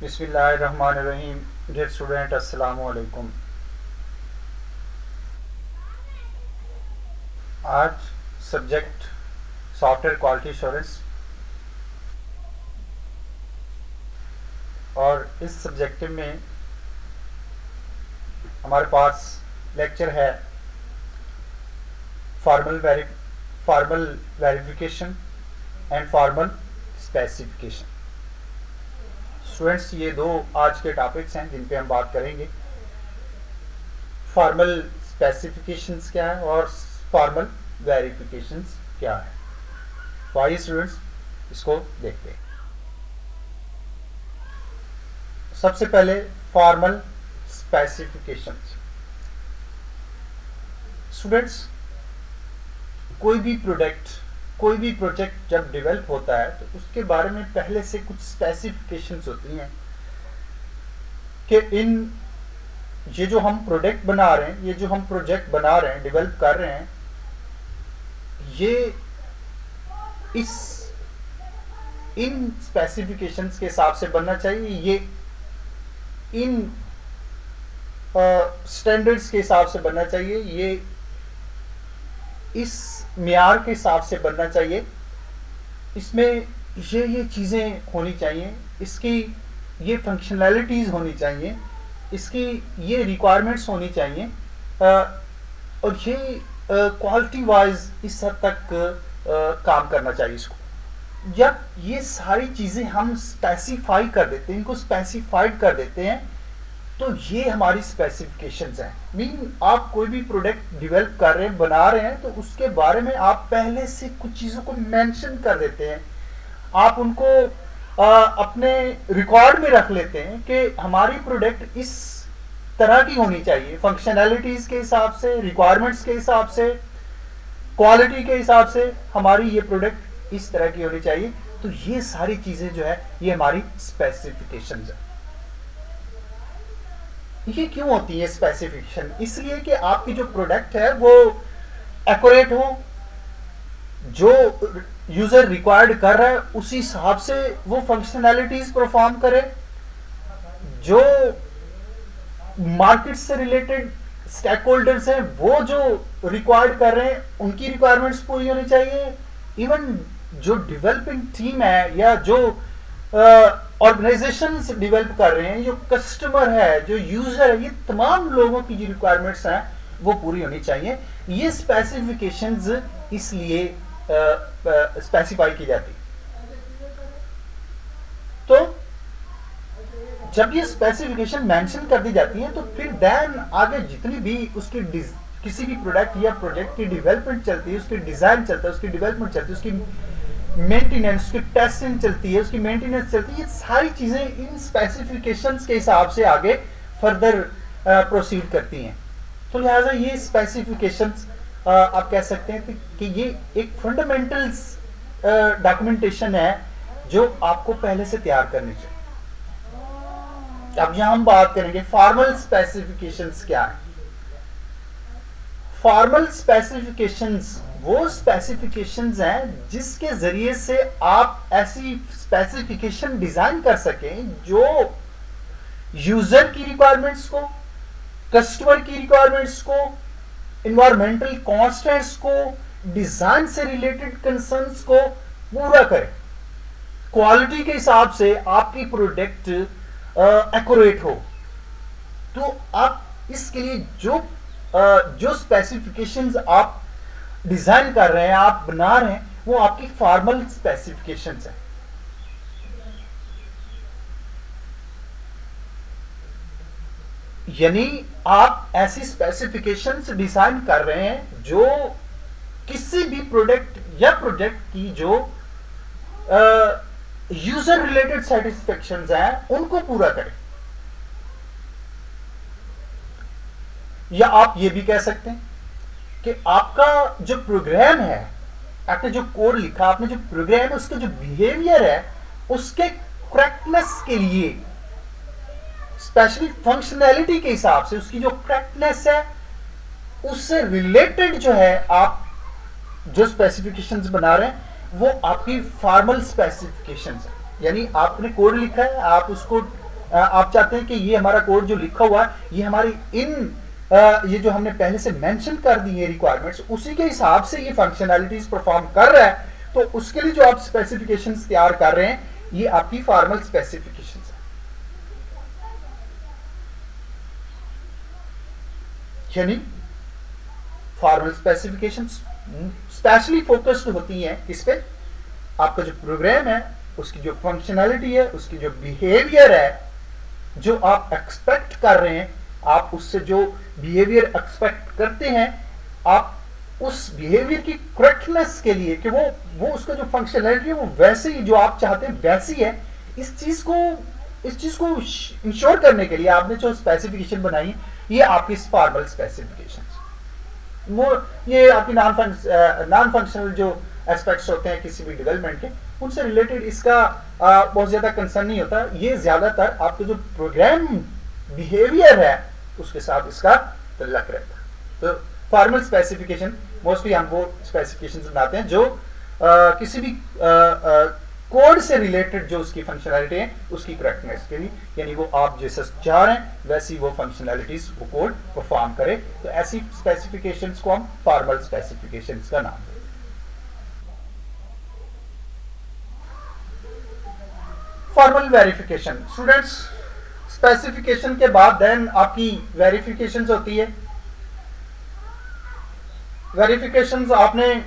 बिस्मिल्लाहिर्रहमानिर्रहीम। Dear student, अस्सलाम वालेकुम। आज सब्जेक्ट सॉफ्टवेयर क्वालिटी एश्योरेंस और इस सब्जेक्ट में हमारे पास लेक्चर है formal verification and formal specification. Students, ये दो आज के टॉपिक्स हैं जिन पे हम बात करेंगे। फॉर्मल स्पेसिफिकेशंस क्या है और फॉर्मल वेरिफिकेशंस क्या है। तो आइए स्टूडेंट्स इसको देखते हैं। सबसे पहले फॉर्मल स्पेसिफिकेशंस। स्टूडेंट्स, कोई भी प्रोजेक्ट जब डेवलप होता है तो उसके बारे में पहले से कुछ स्पेसिफिकेशंस होती हैं कि ये जो हम प्रोजेक्ट बना रहे हैं, डेवलप कर रहे हैं, ये इन स्पेसिफिकेशंस के हिसाब से बनना चाहिए, ये इन स्टैंडर्ड्स के हिसाब से बनना चाहिए, ये इस मियार के हिसाब से बनना चाहिए, इसमें ये चीज़ें होनी चाहिए, इसकी ये फंक्शनैलिटीज़ होनी चाहिए, इसकी ये रिक्वायरमेंट्स होनी चाहिए, और ये क्वालिटी वाइज इस हद तक काम करना चाहिए इसको। जब ये सारी चीज़ें हम स्पेसिफाई कर देते हैं, इनको स्पेसिफाइड कर देते हैं, तो ये हमारी स्पेसिफिकेशंस हैं। मीन आप कोई भी प्रोडक्ट डेवलप कर रहे हैं, बना रहे हैं, तो उसके बारे में आप पहले से कुछ चीज़ों को मेंशन कर देते हैं, आप उनको अपने रिकॉर्ड में रख लेते हैं कि हमारी प्रोडक्ट इस तरह की होनी चाहिए, फंक्शनैलिटीज़ के हिसाब से, रिक्वायरमेंट्स के हिसाब से, क्वालिटी के हिसाब से हमारी ये प्रोडक्ट इस तरह की होनी चाहिए। तो ये सारी चीज़ें जो है ये हमारी स्पेसिफिकेशंस है। ये क्यों होती है स्पेसिफिकेशन? इसलिए कि आपकी जो प्रोडक्ट है वो एक्यूरेट हो, जो यूजर रिक्वायर्ड कर रहा है उसी हिसाब से वो फंक्शनैलिटीज परफॉर्म करे, जो मार्केट से रिलेटेड स्टेक होल्डर्स हैं वो जो रिक्वायर्ड कर रहे हैं उनकी रिक्वायरमेंट्स पूरी होनी चाहिए। इवन जो डेवलपिंग टीम है या जो ऑर्गेनाइजेशंस डेवलप कर रहे हैं, जो कस्टमर है, जो यूजर है, ये तमाम लोगों की जो रिक्वायरमेंट्स हैं वो पूरी होनी चाहिए। ये स्पेसिफिकेशंस इसलिए स्पेसिफाई की जाती। तो जब ये स्पेसिफिकेशन मेंशन कर दी जाती है तो फिर देन आगे जितनी भी उसकी किसी भी प्रोडक्ट या प्रोजेक्ट की डेवलपमेंट चलती है, उसकी डिजाइन चलता है, उसकी डेवलपमेंट चलती है, उसकी मेंटेनेंस, उसकी टेस्टिंग चलती है, उसकी मेंटेनेंस चलती है, ये सारी चीजें इन स्पेसिफिकेशंस के हिसाब से आगे फर्दर प्रोसीड करती हैं। तो लिहाजा ये स्पेसिफिकेशंस आप कह सकते हैं कि ये एक फंडामेंटल्स डॉक्यूमेंटेशन है जो आपको पहले से तैयार करनी चाहिए। अब यहां हम बात करेंगे फॉर्मल स्पेसिफिकेशंस क्या है। फॉर्मल स्पेसिफिकेशंस वो स्पेसिफिकेशंस हैं जिसके जरिए से आप ऐसी स्पेसिफिकेशन डिजाइन कर सकें जो यूजर की रिक्वायरमेंट्स को, कस्टमर की रिक्वायरमेंट्स को, इन्वायरमेंटल कॉन्स्टेंट्स को, डिजाइन से रिलेटेड कंसर्न्स को पूरा करे, क्वालिटी के हिसाब से आपकी प्रोडक्ट एक्यूरेट हो। तो आप इसके लिए जो स्पेसिफिकेशंस आप डिजाइन कर रहे हैं, आप बना रहे हैं, वो आपकी फॉर्मल स्पेसिफिकेशंस है। यानी आप ऐसी स्पेसिफिकेशंस डिजाइन कर रहे हैं जो किसी भी प्रोडक्ट या प्रोजेक्ट की जो यूजर रिलेटेड सेटिस्फेक्शंस हैं उनको पूरा करें। या आप ये भी कह सकते हैं कि आपका जो प्रोग्राम है, आपने जो कोड लिखा, आपने जो प्रोग्राम है, उसका जो बिहेवियर है, उसके करेक्टनेस के लिए, स्पेशली फंक्शनैलिटी के हिसाब से उसकी जो करेक्टनेस है उससे रिलेटेड जो है आप जो स्पेसिफिकेशंस बना रहे हैं वो आपकी फॉर्मल स्पेसिफिकेशंस है। यानी आपने कोड लिखा है, आप उसको आप चाहते हैं कि ये हमारा कोड जो लिखा हुआ है ये हमारी ये जो हमने पहले से मेंशन कर दी है रिक्वायरमेंट्स, उसी के हिसाब से ये फंक्शनैलिटीज परफॉर्म कर रहा है, तो उसके लिए जो आप स्पेसिफिकेशंस तैयार कर रहे हैं ये आपकी फॉर्मल स्पेसिफिकेशंस है। यानी फॉर्मल स्पेसिफिकेशंस स्पेशली फोकस्ड होती हैं किस पे, आपका जो प्रोग्राम है उसकी जो फंक्शनैलिटी है, उसकी जो बिहेवियर है, जो आप एक्सपेक्ट कर रहे हैं, आप उससे जो बिहेवियर एक्सपेक्ट करते हैं, आप उस बिहेवियर की करेक्टनेस के लिए कि वो उसका जो फंक्शनैलिटी है वो वैसे ही जो आप चाहते हैं वैसी है, इस चीज को इंश्योर करने के लिए आपने जो स्पेसिफिकेशन बनाई ये आपकी फॉर्मल स्पेसिफिकेशन। ये आपकी नॉन फंक्शनल जो एस्पेक्ट्स होते हैं किसी भी डेवलपमेंट के, उनसे रिलेटेड इसका बहुत ज्यादा कंसर्न नहीं होता। ये ज्यादातर आपके जो प्रोग्राम बिहेवियर है उसके साथ इसका तल्लक रहता है। तो फॉर्मल स्पेसिफिकेशन मोस्टली हम वो स्पेसिफिकेशन बनाते हैं जो किसी भी कोड से रिलेटेड जो उसकी फंक्शनैलिटी है उसकी करेक्टनेस के लिए, यानी वो आप जैसा चाह रहे हैं वैसी वो फंक्शनैलिटीज वो कोड परफॉर्म करे, तो ऐसी स्पेसिफिकेशंस को हम फॉर्मल स्पेसिफिकेशंस का नाम दें। फॉर्मल वेरिफिकेशन, स्टूडेंट्स स्पेसिफिकेशन के बाद देन आपकी वेरिफिकेशंस होती है। वेरिफिकेशंस आपने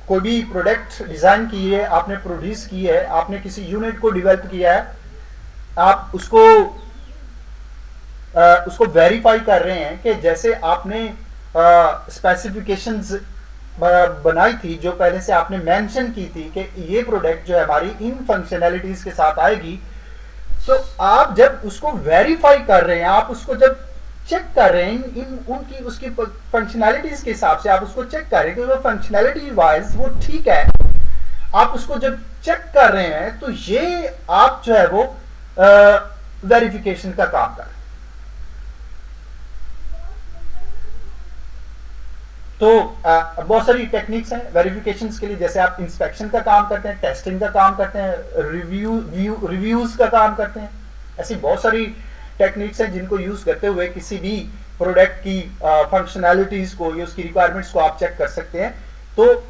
कोई भी प्रोडक्ट डिजाइन की है, आपने प्रोड्यूस की है, आपने किसी यूनिट को डेवलप किया है, आप उसको वेरीफाई कर रहे हैं कि जैसे आपने स्पेसिफिकेशंस बनाई थी जो पहले से आपने मेंशन की थी कि ये प्रोडक्ट जो है हमारी इन फंक्शनैलिटीज के साथ आएगी, तो आप जब उसको वेरीफाई कर रहे हैं, आप उसको जब चेक कर रहे हैं उसकी फंक्शनैलिटीज के हिसाब से आप उसको चेक कर रहे हैं कि वो फंक्शनैलिटी वाइज वो ठीक है, आप उसको जब चेक कर रहे हैं तो ये आप जो है वो वेरिफिकेशन का काम कर रहे हैं। तो बहुत सारी टेक्निक्स हैं वेरिफिकेशन के लिए, जैसे आप इंस्पेक्शन का काम करते हैं, टेस्टिंग का काम करते हैं, रिव्यूज का काम करते हैं। ऐसी बहुत सारी टेक्निक्स हैं जिनको यूज करते हुए किसी भी प्रोडक्ट की फंक्शनैलिटीज को या उसकी रिक्वायरमेंट्स को आप चेक कर सकते हैं। तो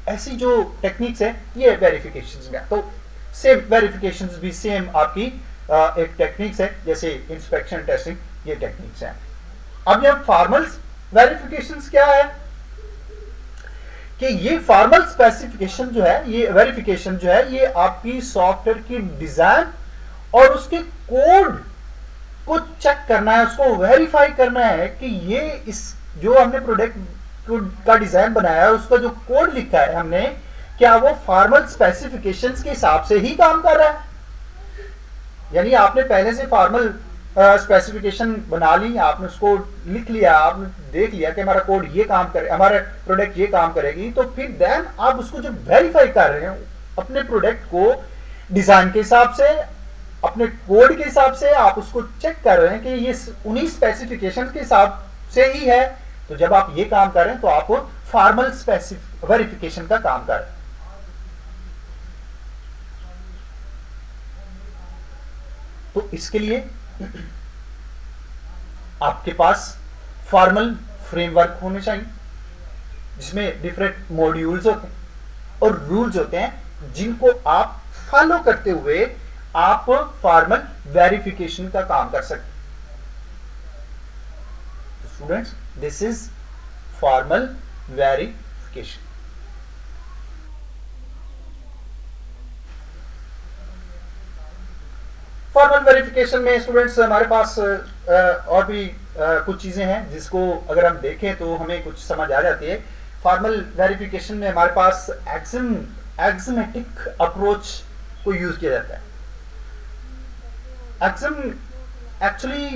ऐसी जो टेक्निक्स है ये वेरिफिकेशंस में, तो सेम वेरिफिकेशंस भी सेम आपकी एक टेक्निक्स है जैसे इंस्पेक्शन, टेस्टिंग, ये टेक्निक्स हैं। अब यह फॉर्मल वेरिफिकेशंस क्या है कि ये फॉर्मल स्पेसिफिकेशन जो है, ये वेरिफिकेशन जो है, ये आपकी सॉफ्टवेयर की डिजाइन और उसके कोड को चेक करना है, उसको वेरीफाई करना है कि ये इस जो हमने प्रोडक्ट का डिजाइन बनाया है उसका जो कोड लिखा है हमने, क्या वो फॉर्मल स्पेसिफिकेशंस के हिसाब से ही काम कर रहा है। यानी आपने पहले से फॉर्मल स्पेसिफिकेशन बना ली, आपने उसको लिख लिया, आपने देख लिया कि हमारा कोड ये काम करे, हमारा प्रोडक्ट ये काम करेगी, तो फिर देन आप उसको जब वेरीफाई कर रहे हैं अपने प्रोडक्ट को डिजाइन के हिसाब से, अपने कोड के हिसाब से आप उसको चेक कर रहे हैं कि ये उन्हीं स्पेसिफिकेशन के हिसाब से ही है, तो जब आप ये काम कर रहे हैं तो आप फॉर्मल वेरिफिकेशन का काम कर रहे हैं। तो इसके लिए आपके पास फॉर्मल फ्रेमवर्क होने चाहिए जिसमें डिफरेंट मॉड्यूल्स होते हैं और रूल्स होते हैं जिनको आप फॉलो करते हुए आप फॉर्मल वेरिफिकेशन का काम कर सकते हैं। तो students, this is formal verification. Formal verification में स्टूडेंट्स हमारे पास और भी कुछ चीजें हैं जिसको अगर हम देखें तो हमें कुछ समझ आ जाती है। फॉर्मल वेरिफिकेशन में हमारे पास एक्सिमेटिक अप्रोच को यूज किया जाता है। एक्चुअली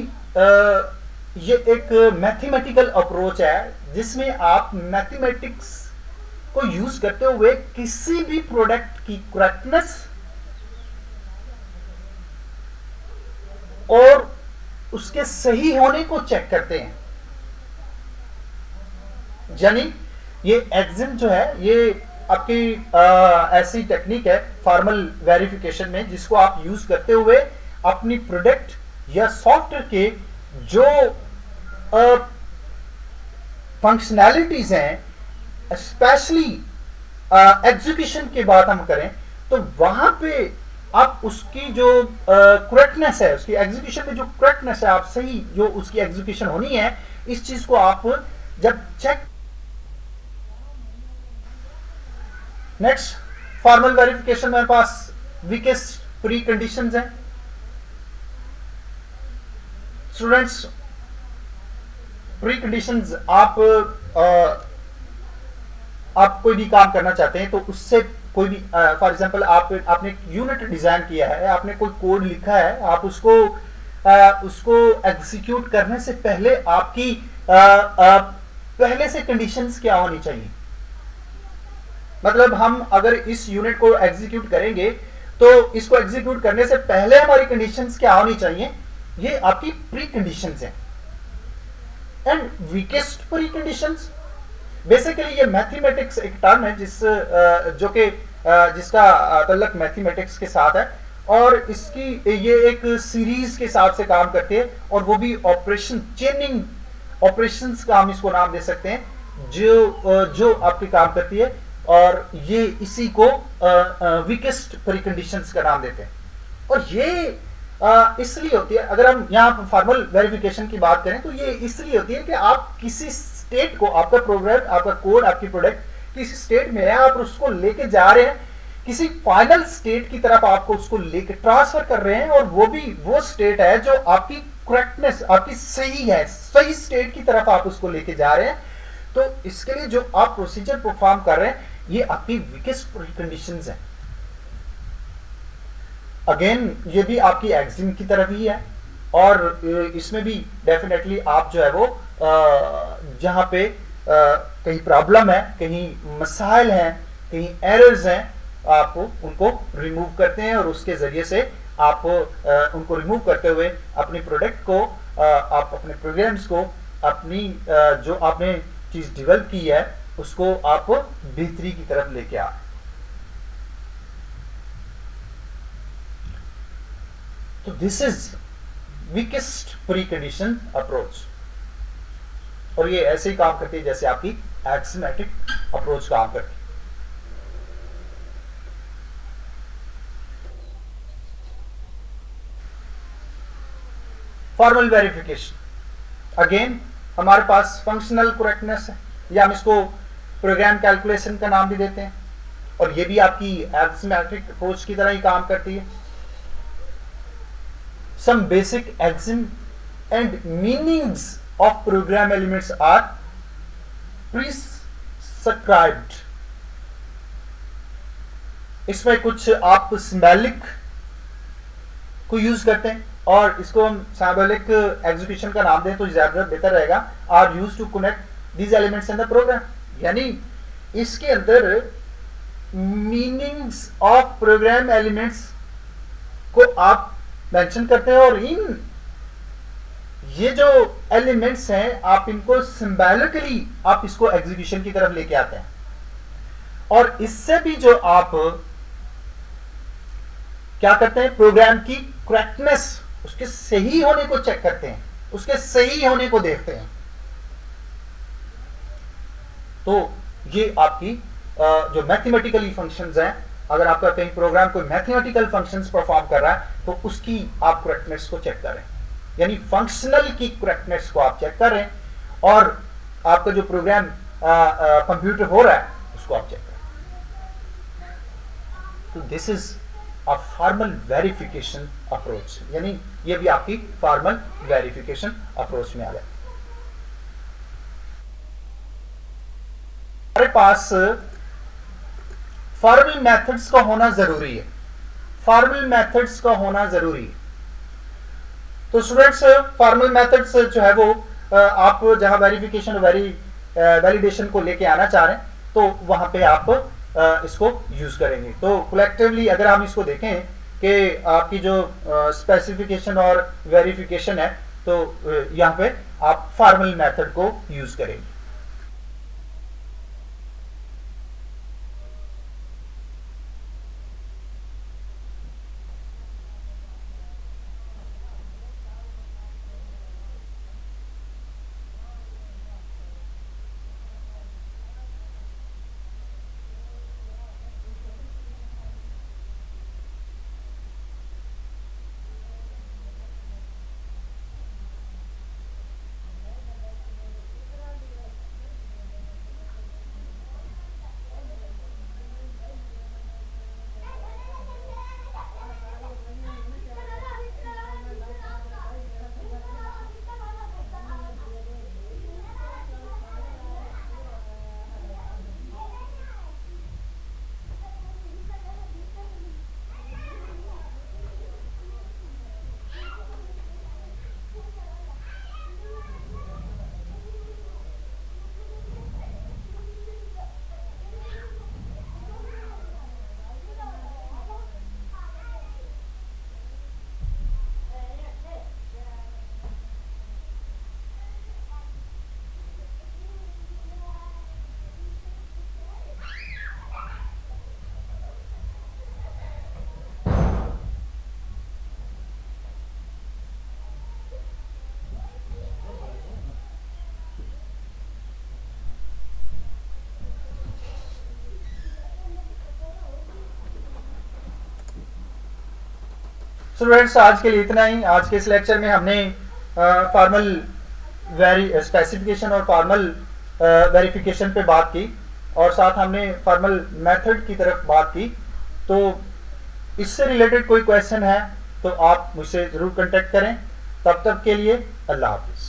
ये एक मैथमेटिकल अप्रोच है जिसमें आप मैथमेटिक्स को यूज करते हुए किसी भी प्रोडक्ट की करेक्टनेस और उसके सही होने को चेक करते हैं। यानी ये एक्सिम जो है ये आपकी ऐसी टेक्निक है फॉर्मल वेरिफिकेशन में जिसको आप यूज करते हुए अपनी प्रोडक्ट या सॉफ्टवेयर के जो फंक्शनैलिटीज हैं, स्पेशली एग्जीक्यूशन की बात हम करें तो वहां पे आप उसकी जो करेक्टनेस है, उसकी एग्जीक्यूशन में जो करेक्टनेस है, आप सही जो उसकी एग्जीक्यूशन होनी है, इस चीज को आप जब चेक। नेक्स्ट फॉर्मल वेरिफिकेशन मेरे पास वीकेस्ट प्री कंडीशंस हैं। स्टूडेंट्स, प्री कंडीशंस आप कोई भी काम करना चाहते हैं तो उससे कोई भी फॉर एग्जांपल आपने यूनिट डिजाइन किया है, आपने कोई कोड लिखा है, आप उसको एग्जीक्यूट करने से पहले आपकी पहले से कंडीशंस क्या होनी चाहिए। मतलब हम अगर इस यूनिट को एग्जीक्यूट करेंगे तो इसको एग्जीक्यूट करने से पहले हमारी कंडीशंस क्या होनी चाहिए, ये आपकी प्री कंडीशंस हैं। And weakest pre conditions, basically ये मैथमेटिक्स एक टर्म है जिसका ताल्लुक मैथमेटिक्स के साथ है और इसकी ये एक सीरीज के साथ से काम करती है और वो भी ऑपरेशन चेनिंग ऑपरेशंस का हम इसको नाम दे सकते हैं जो आपकी काम करती है और ये इसी को वीकेस्ट प्रीकंडीशंस का नाम देते हैं। और ये इसलिए होती है, अगर हम यहाँ फॉर्मल वेरिफिकेशन की बात करें तो ये इसलिए होती है कि आप किसी स्टेट को, आपका प्रोग्राम, आपका कोड, आपकी प्रोडक्ट किसी स्टेट में है, आप उसको लेके जा रहे हैं किसी फाइनल स्टेट की तरफ, आपको उसको लेके ट्रांसफर कर रहे हैं और वो भी वो स्टेट है जो आपकी करेक्टनेस, आपकी सही है, सही स्टेट की तरफ आप उसको लेके जा रहे हैं। तो इसके लिए जो आप प्रोसीजर परफॉर्म कर रहे हैं ये आपकी वीकेस्ट कंडीशंस है। अगेन ये भी आपकी एक्सिम की तरफ ही है और इसमें भी डेफिनेटली आप जो है वो जहां पे कहीं प्रॉब्लम है, कहीं मसाइल हैं, कहीं एरर्स हैं, आप उनको रिमूव करते हैं और उसके जरिए से आप उनको रिमूव करते हुए अपनी प्रोडक्ट को, आप अपने प्रोग्राम्स को, अपनी जो आपने चीज डेवलप की है उसको आप बेहतरी की तरफ लेके आ। तो this is weakest pre condition approach और ये ऐसे ही काम करती है जैसे आपकी एक्सियोमेटिक अप्रोच काम करती है। फॉर्मल वेरिफिकेशन, अगेन हमारे पास फंक्शनल करेक्टनेस है या हम इसको प्रोग्राम कैलकुलेशन का नाम भी देते हैं और ये भी आपकी एक्सियोमेटिक अप्रोच की तरह ही काम करती है। Some basic axiom and meanings of program elements are prescribed. इसमें कुछ आप सिंबॉलिक को यूज करते हैं और इसको हम सिंबॉलिक एग्जीक्यूशन का नाम दें तो ज्यादा बेहतर रहेगा। Are used to connect these elements in the program, यानी इसके अंदर मीनिंग्स ऑफ प्रोग्राम एलिमेंट्स को आप मेंशन करते हैं और इन ये जो एलिमेंट्स हैं आप इनको सिंबॉलिकली आप इसको एग्जीक्यूशन की तरफ लेके आते हैं और इससे भी जो आप क्या करते हैं, प्रोग्राम की करेक्टनेस, उसके सही होने को चेक करते हैं, उसके सही होने को देखते हैं। तो ये आपकी जो मैथमेटिकली फंक्शंस हैं, अगर आपका कहीं प्रोग्राम कोई मैथमेटिकल फंक्शंस परफॉर्म कर रहा है तो उसकी आप करेक्टनेस को चेक करें, यानी फंक्शनल की करेक्टनेस को आप चेक करें और आपका जो प्रोग्राम कंप्यूटर हो रहा है उसको आप चेक करें। तो this is a formal verification approach, यानी ये भी आपकी फॉर्मल वेरिफिकेशन अप्रोच में आ गया। हमारे पास फॉर्मल मेथड्स का होना जरूरी है, फॉर्मल मेथड्स का होना जरूरी है। तो स्टूडेंट्स, फॉर्मल मेथड्स जो है वो आप जहां वेरिफिकेशन वैलिडेशन को लेके आना चाह रहे हैं तो वहां पे आप इसको यूज करेंगे। तो कलेक्टिवली अगर हम इसको देखें कि आपकी जो स्पेसिफिकेशन और वेरिफिकेशन है तो यहाँ पे आप फॉर्मल मेथड को यूज करेंगे। स्टूडेंट्स आज के लिए इतना ही। आज के इस लेक्चर में हमने फॉर्मल स्पेसिफिकेशन और फॉर्मल वेरिफिकेशन पे बात की और साथ हमने फॉर्मल मेथड की तरफ बात की। तो इससे रिलेटेड कोई क्वेश्चन है तो आप मुझसे ज़रूर कांटेक्ट करें। तब तक के लिए अल्लाह हाफिज़।